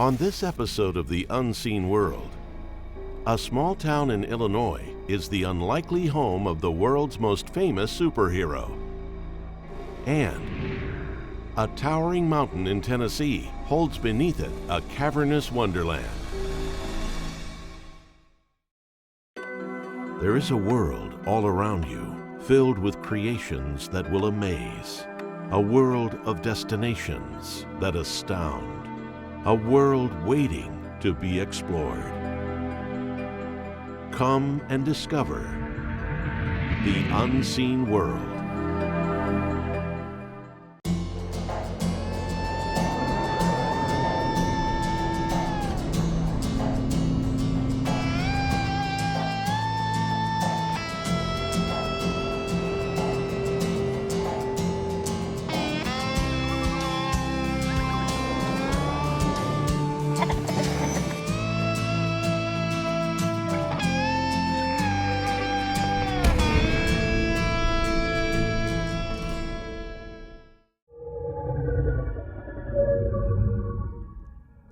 On this episode of The Unseen World, a small town in Illinois is the unlikely home of the world's most famous superhero. And a towering mountain in Tennessee holds beneath it a cavernous wonderland. There is a world all around you filled with creations that will amaze, a world of destinations that astound, a world waiting to be explored. Come and discover the unseen world.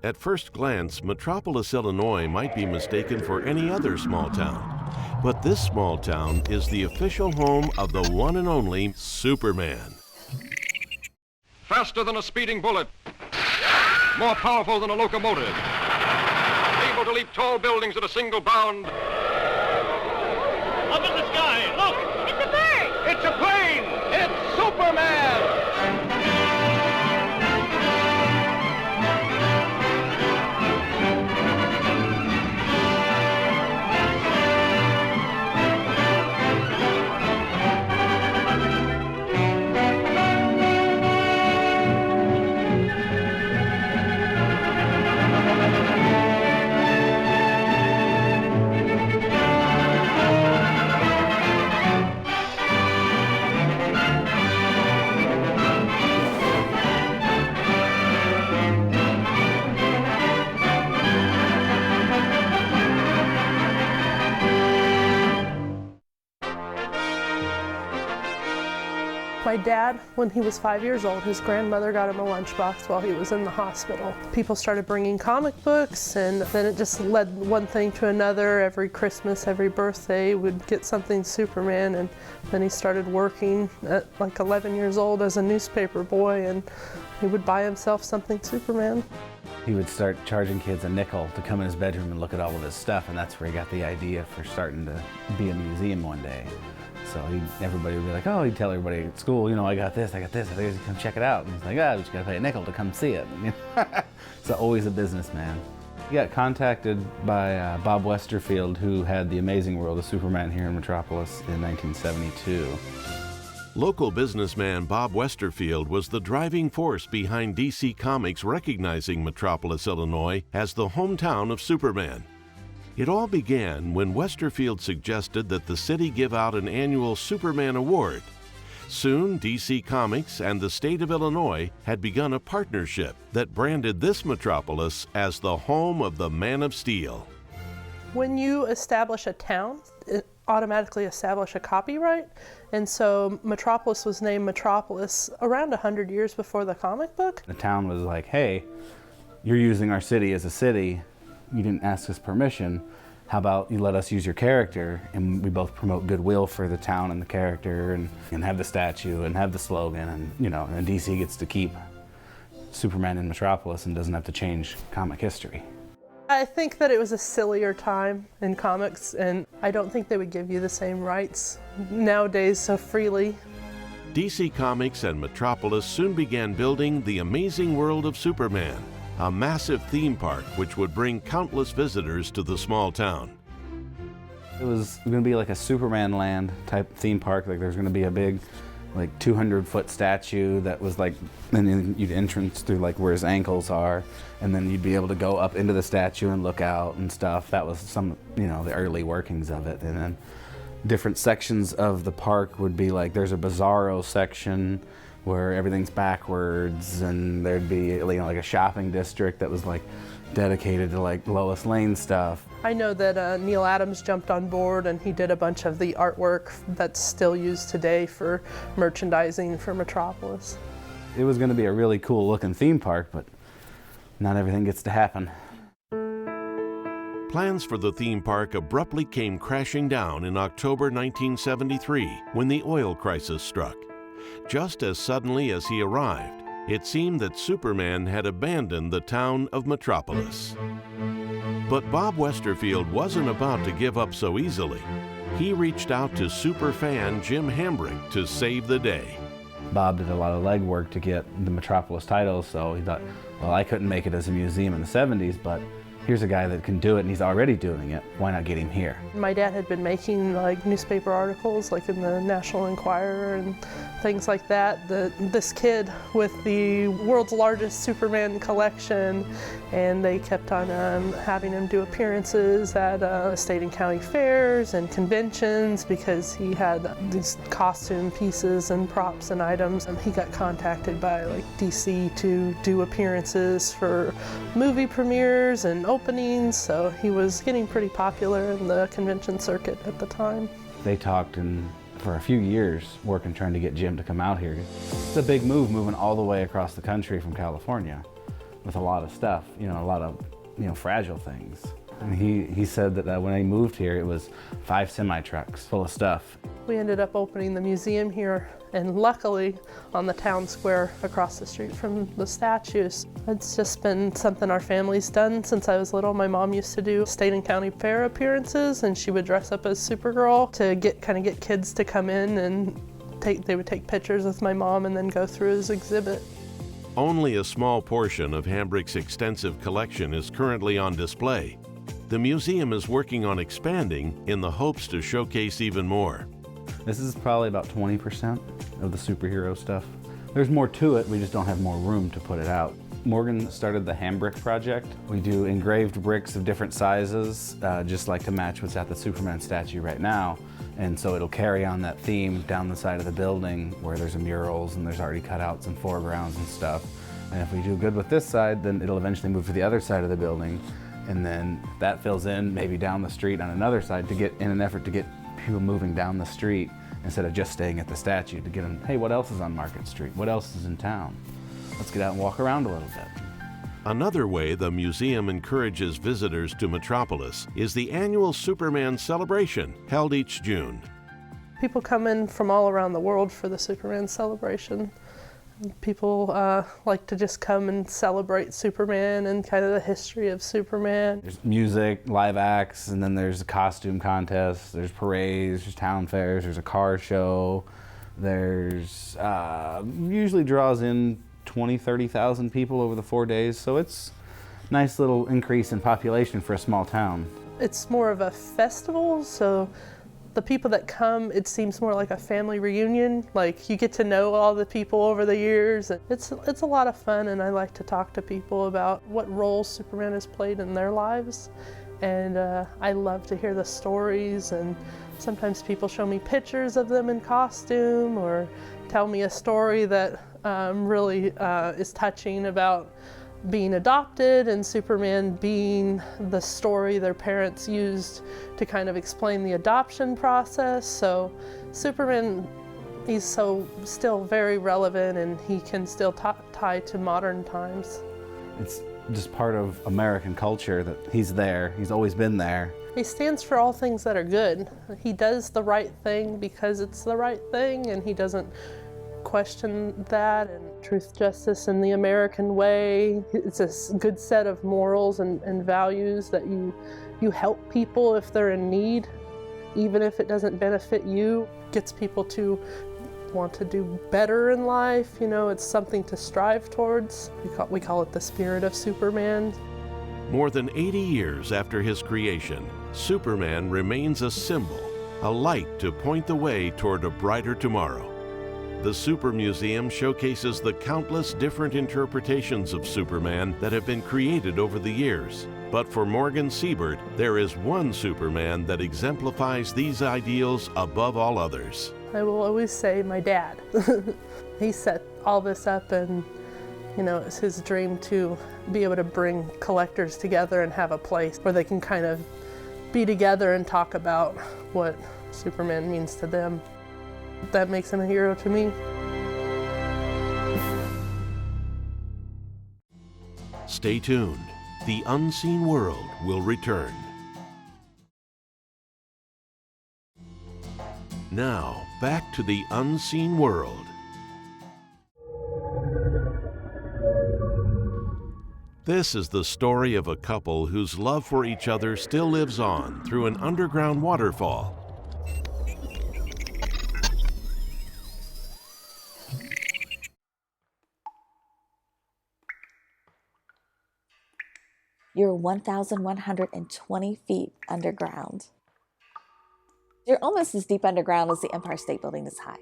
At first glance, Metropolis, Illinois might be mistaken for any other small town. But this small town is the official home of the one and only Superman. Faster than a speeding bullet. More powerful than a locomotive. Able to leap tall buildings at a single bound. Up in the sky, look! It's a bird! It's a plane! It's Superman! My dad, when he was 5 years old, his grandmother got him a lunchbox while he was in the hospital. People started bringing comic books, and then it just led one thing to another. Every Christmas, every birthday, would get something Superman, and then he started working at like 11 years old as a newspaper boy, and he would buy himself something Superman. He would start charging kids a nickel to come in his bedroom and look at all of his stuff, and that's where he got the idea for starting to be a museum one day. So everybody would be like, oh, he'd tell everybody at school, you know, I got this, I think you come check it out. And he's like, ah, but you gotta pay a nickel to come see it. So always a businessman. He got contacted by Bob Westerfield, who had The Amazing World of Superman here in Metropolis in 1972. Local businessman Bob Westerfield was the driving force behind DC Comics recognizing Metropolis, Illinois as the hometown of Superman. It all began when Westerfield suggested that the city give out an annual Superman Award. Soon, DC Comics and the state of Illinois had begun a partnership that branded this metropolis as the home of the Man of Steel. When you establish a town, it automatically establishes a copyright, and so Metropolis was named Metropolis around 100 years before the comic book. The town was like, hey, you're using our city as a city. You didn't ask us permission. How about you let us use your character, and we both promote goodwill for the town and the character, and have the statue and have the slogan, and and DC gets to keep Superman in Metropolis and doesn't have to change comic history. I think that it was a sillier time in comics, and I don't think they would give you the same rights nowadays so freely. DC Comics and Metropolis soon began building The Amazing World of Superman, a massive theme park which would bring countless visitors to the small town. It was going to be like a Superman land type theme park. Like there's going to be a big, like 200-foot statue that was like, and then you'd entrance through like where his ankles are, and then you'd be able to go up into the statue and look out and stuff. That was some, the early workings of it. And then different sections of the park would be like, there's a Bizarro section where everything's backwards, and there'd be like a shopping district that was like dedicated to like Lois Lane stuff. I know that Neil Adams jumped on board, and he did a bunch of the artwork that's still used today for merchandising for Metropolis. It was going to be a really cool looking theme park, but not everything gets to happen. Plans for the theme park abruptly came crashing down in October 1973 when the oil crisis struck. Just as suddenly as he arrived, it seemed that Superman had abandoned the town of Metropolis. But Bob Westerfield wasn't about to give up so easily. He reached out to superfan Jim Hambrick to save the day. Bob did a lot of legwork to get the Metropolis title, so he thought, well, I couldn't make it as a museum in the 70s, but here's a guy that can do it, and he's already doing it. Why not get him here? My dad had been making like newspaper articles, like in the National Enquirer and things like that. This kid with the world's largest Superman collection, and they kept on having him do appearances at state and county fairs and conventions because he had these costume pieces and props and items. And he got contacted by like DC to do appearances for movie premieres and openings, so he was getting pretty popular in the convention circuit at the time. They talked for a few years working trying to get Jim to come out here. It's a big move moving all the way across the country from California with a lot of stuff, a lot of fragile things. And he said that when he moved here it was 5 semi-trucks full of stuff. We ended up opening the museum here, and luckily on the town square across the street from the statues. It's just been something our family's done since I was little. My mom used to do state and county fair appearances, and she would dress up as Supergirl to get kids to come in, and they would take pictures with my mom and then go through his exhibit. Only a small portion of Hambrick's extensive collection is currently on display. The museum is working on expanding in the hopes to showcase even more. This is probably about 20% of the superhero stuff. There's more to it, we just don't have more room to put it out. Morgan started the Hambrick project. We do engraved bricks of different sizes, just like to match what's at the Superman statue right now. And so it'll carry on that theme down the side of the building where there's murals and there's already cutouts and foregrounds and stuff. And if we do good with this side, then it'll eventually move to the other side of the building. And then that fills in maybe down the street on another side in an effort to get people moving down the street instead of just staying at the statue, to get them, hey, what else is on Market Street? What else is in town? Let's get out and walk around a little bit. Another way the museum encourages visitors to Metropolis is the annual Superman celebration held each June. People come in from all around the world for the Superman celebration. People like to just come and celebrate Superman and kind of the history of Superman. There's music, live acts, and then there's a costume contest, there's parades, there's town fairs, there's a car show. There's usually draws in 20,000-30,000 people over the 4 days, so it's a nice little increase in population for a small town. It's more of a festival, so the people that come, it seems more like a family reunion. Like, you get to know all the people over the years. It's a lot of fun, and I like to talk to people about what role Superman has played in their lives. And I love to hear the stories, and sometimes people show me pictures of them in costume or tell me a story that really is touching about being adopted and Superman being the story their parents used to kind of explain the adoption process. So Superman, he's still very relevant, and he can still tie to modern times. It's just part of American culture that he's there. He's always been there. He stands for all things that are good. He does the right thing because it's the right thing, and he doesn't question that. And truth, justice, and the American way. It's a good set of morals and values that you help people if they're in need, even if it doesn't benefit you. Gets people to want to do better in life. It's something to strive towards. We call it the spirit of Superman. More than 80 years after his creation, Superman remains a symbol, a light to point the way toward a brighter tomorrow. The Super Museum showcases the countless different interpretations of Superman that have been created over the years. But for Morgan Siebert, there is one Superman that exemplifies these ideals above all others. I will always say my dad. He set all this up, and it's his dream to be able to bring collectors together and have a place where they can kind of be together and talk about what Superman means to them. That makes him a hero to me. Stay tuned. The unseen world will return. Now, back to the unseen world. This is the story of a couple whose love for each other still lives on through an underground waterfall. You're 1,120 feet underground. You're almost as deep underground as the Empire State Building is high.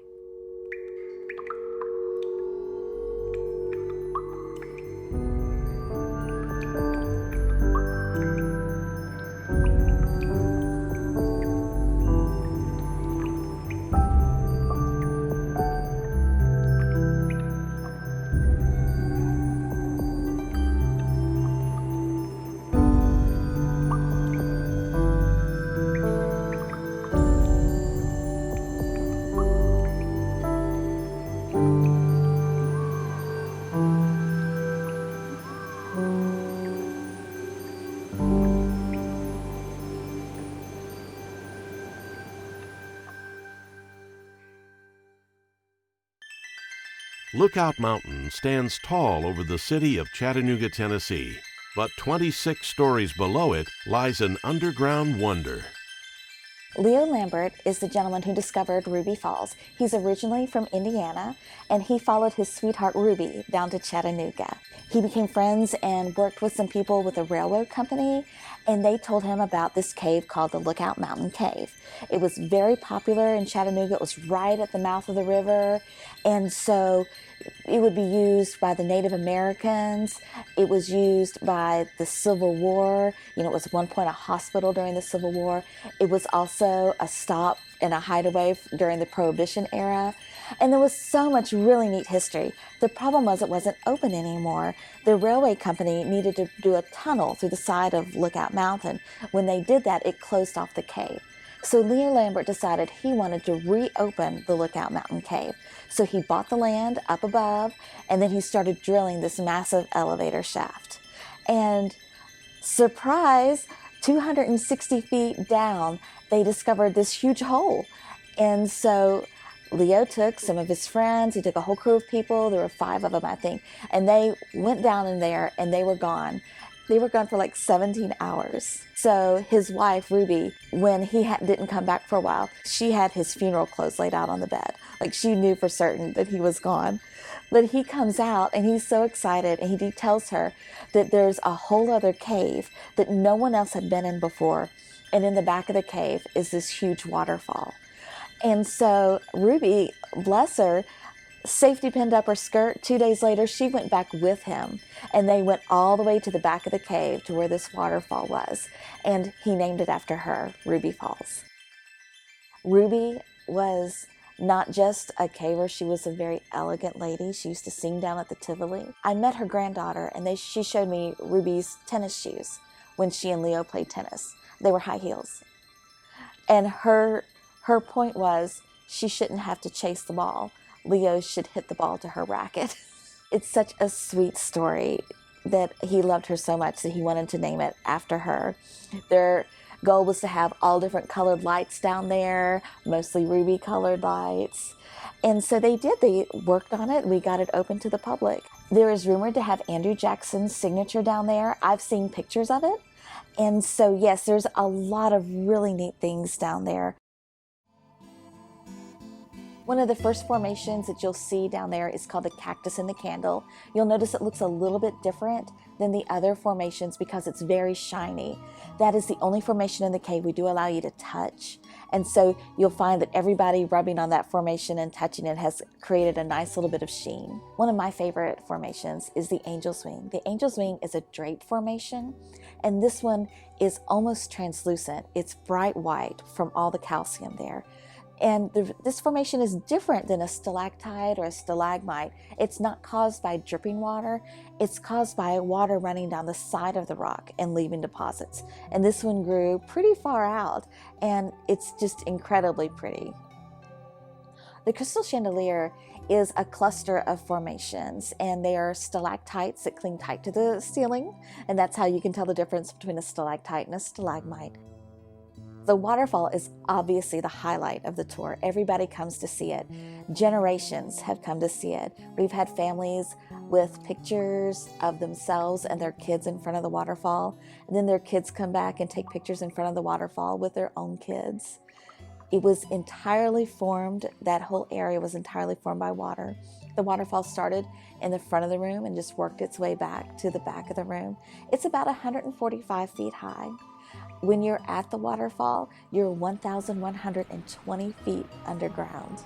Lookout Mountain stands tall over the city of Chattanooga, Tennessee, but 26 stories below it lies an underground wonder. Leo Lambert is the gentleman who discovered Ruby Falls. He's originally from Indiana, and he followed his sweetheart Ruby down to Chattanooga. He became friends and worked with some people with a railroad company, and they told him about this cave called the Lookout Mountain Cave. It was very popular in Chattanooga. It was right at the mouth of the river, and so it would be used by the Native Americans. It was used by the Civil War. You know, it was at one point a hospital during the Civil War. It was also a stop and a hideaway during the Prohibition era. And there was so much really neat history. The problem was it wasn't open anymore. The railway company needed to do a tunnel through the side of Lookout Mountain. When they did that, it closed off the cave. So Leo Lambert decided he wanted to reopen the Lookout Mountain Cave. So he bought the land up above, and then he started drilling this massive elevator shaft. And surprise, 260 feet down, they discovered this huge hole. And so Leo took some of his friends, he took a whole crew of people, there were 5 of them, I think, and they went down in there and they were gone. They were gone for like 17 hours. So his wife, Ruby, when he didn't come back for a while, she had his funeral clothes laid out on the bed. Like she knew for certain that he was gone. But he comes out and he's so excited, and he tells her that there's a whole other cave that no one else had been in before. And in the back of the cave is this huge waterfall. And so Ruby, bless her, safety pinned up her skirt. 2 days later, she went back with him, and they went all the way to the back of the cave to where this waterfall was. And he named it after her, Ruby Falls. Ruby was not just a caver, she was a very elegant lady. She used to sing down at the Tivoli. I met her granddaughter, and she showed me Ruby's tennis shoes when she and Leo played tennis. They were high heels. And her point was she shouldn't have to chase the ball. Leo should hit the ball to her racket. It's such a sweet story that he loved her so much that he wanted to name it after her. Their goal was to have all different colored lights down there, mostly ruby colored lights. And so they did. They worked on it. We got it open to the public. There is rumored to have Andrew Jackson's signature down there. I've seen pictures of it. And so, yes, there's a lot of really neat things down there. One of the first formations that you'll see down there is called the Cactus in the Candle. You'll notice it looks a little bit different than the other formations because it's very shiny. That is the only formation in the cave we do allow you to touch. And so you'll find that everybody rubbing on that formation and touching it has created a nice little bit of sheen. One of my favorite formations is the Angel's Wing. The Angel's Wing is a drape formation, and this one is almost translucent. It's bright white from all the calcium there. And this formation is different than a stalactite or a stalagmite. It's not caused by dripping water. It's caused by water running down the side of the rock and leaving deposits. And this one grew pretty far out, and it's just incredibly pretty. The crystal chandelier is a cluster of formations, and they are stalactites that cling tight to the ceiling, and that's how you can tell the difference between a stalactite and a stalagmite. The waterfall is obviously the highlight of the tour. Everybody comes to see it. Generations have come to see it. We've had families with pictures of themselves and their kids in front of the waterfall, and then their kids come back and take pictures in front of the waterfall with their own kids. It was entirely formed, that whole area was entirely formed by water. The waterfall started in the front of the room and just worked its way back to the back of the room. It's about 145 feet high. When you're at the waterfall, you're 1,120 feet underground.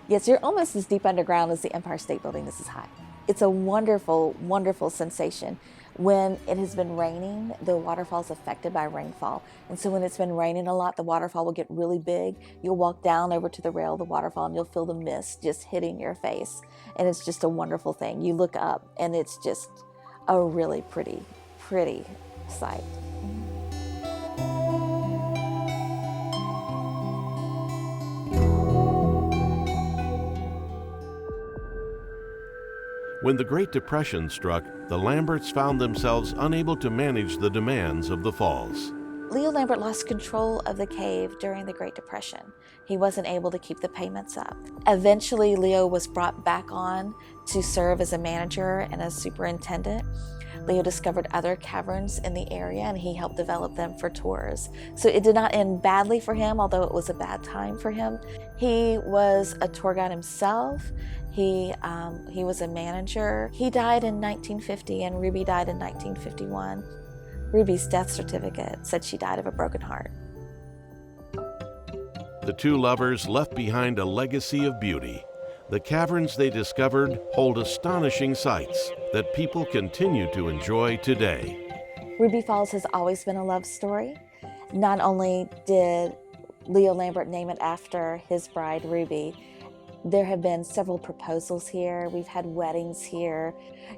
Yes, you're almost as deep underground as the Empire State Building. This is high. It's a wonderful, wonderful sensation. When it has been raining, the waterfall is affected by rainfall. And so when it's been raining a lot, the waterfall will get really big. You'll walk down over to the rail of the waterfall and you'll feel the mist just hitting your face. And it's just a wonderful thing. You look up and it's just a really pretty, pretty sight. When the Great Depression struck, the Lamberts found themselves unable to manage the demands of the falls. Leo Lambert lost control of the cave during the Great Depression. He wasn't able to keep the payments up. Eventually, Leo was brought back on to serve as a manager and a superintendent. Leo discovered other caverns in the area and he helped develop them for tours. So it did not end badly for him, although it was a bad time for him. He was a tour guide himself. He was a manager. He died in 1950 and Ruby died in 1951. Ruby's death certificate said she died of a broken heart. The two lovers left behind a legacy of beauty. The caverns they discovered hold astonishing sights that people continue to enjoy today. Ruby Falls has always been a love story. Not only did Leo Lambert name it after his bride, Ruby, there have been several proposals here. We've had weddings here.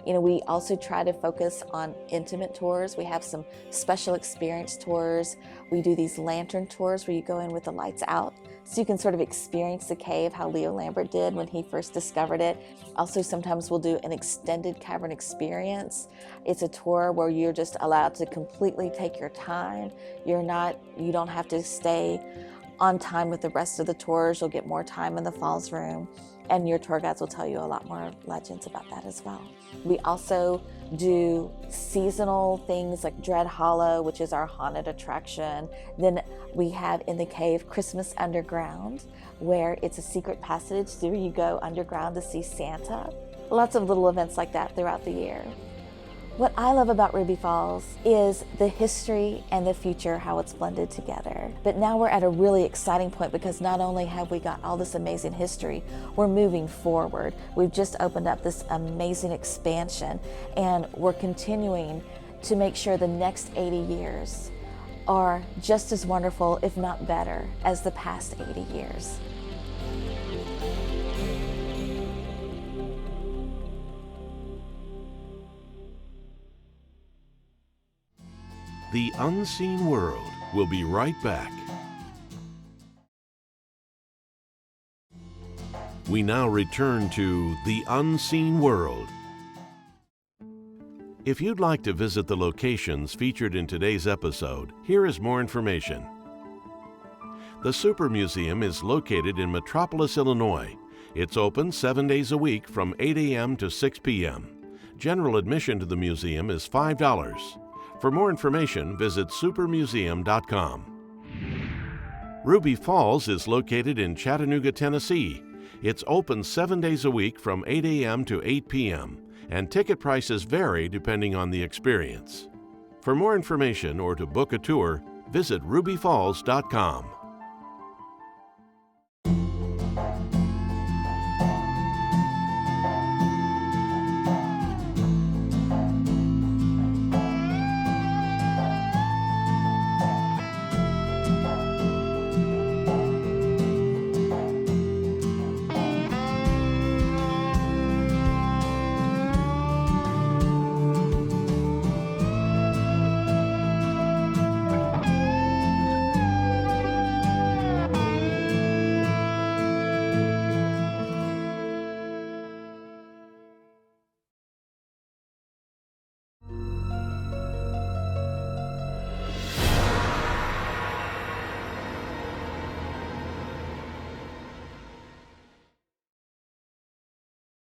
We also try to focus on intimate tours. We have some special experience tours. We do these lantern tours where you go in with the lights out, so you can sort of experience the cave how Leo Lambert did when he first discovered it. Also, sometimes we'll do an extended cavern experience. It's a tour where you're just allowed to completely take your time. You don't have to stay on time with the rest of the tours. You'll get more time in the falls room, and your tour guides will tell you a lot more legends about that as well. We also do seasonal things like Dread Hollow, which is our haunted attraction. Then we have in the cave Christmas Underground, where it's a secret passage where you go underground to see Santa. Lots of little events like that throughout the year. What I love about Ruby Falls is the history and the future, how it's blended together. But now we're at a really exciting point because not only have we got all this amazing history, we're moving forward. We've just opened up this amazing expansion, and we're continuing to make sure the next 80 years are just as wonderful, if not better, as the past 80 years. The Unseen World will be right back. We now return to The Unseen World. If you'd like to visit the locations featured in today's episode, here is more information. The Super Museum is located in Metropolis, Illinois. It's open 7 days a week from 8 a.m. to 6 p.m. General admission to the museum is $5. For more information, visit supermuseum.com. Ruby Falls is located in Chattanooga, Tennessee. It's open 7 days a week from 8 a.m. to 8 p.m., and ticket prices vary depending on the experience. For more information or to book a tour, visit rubyfalls.com.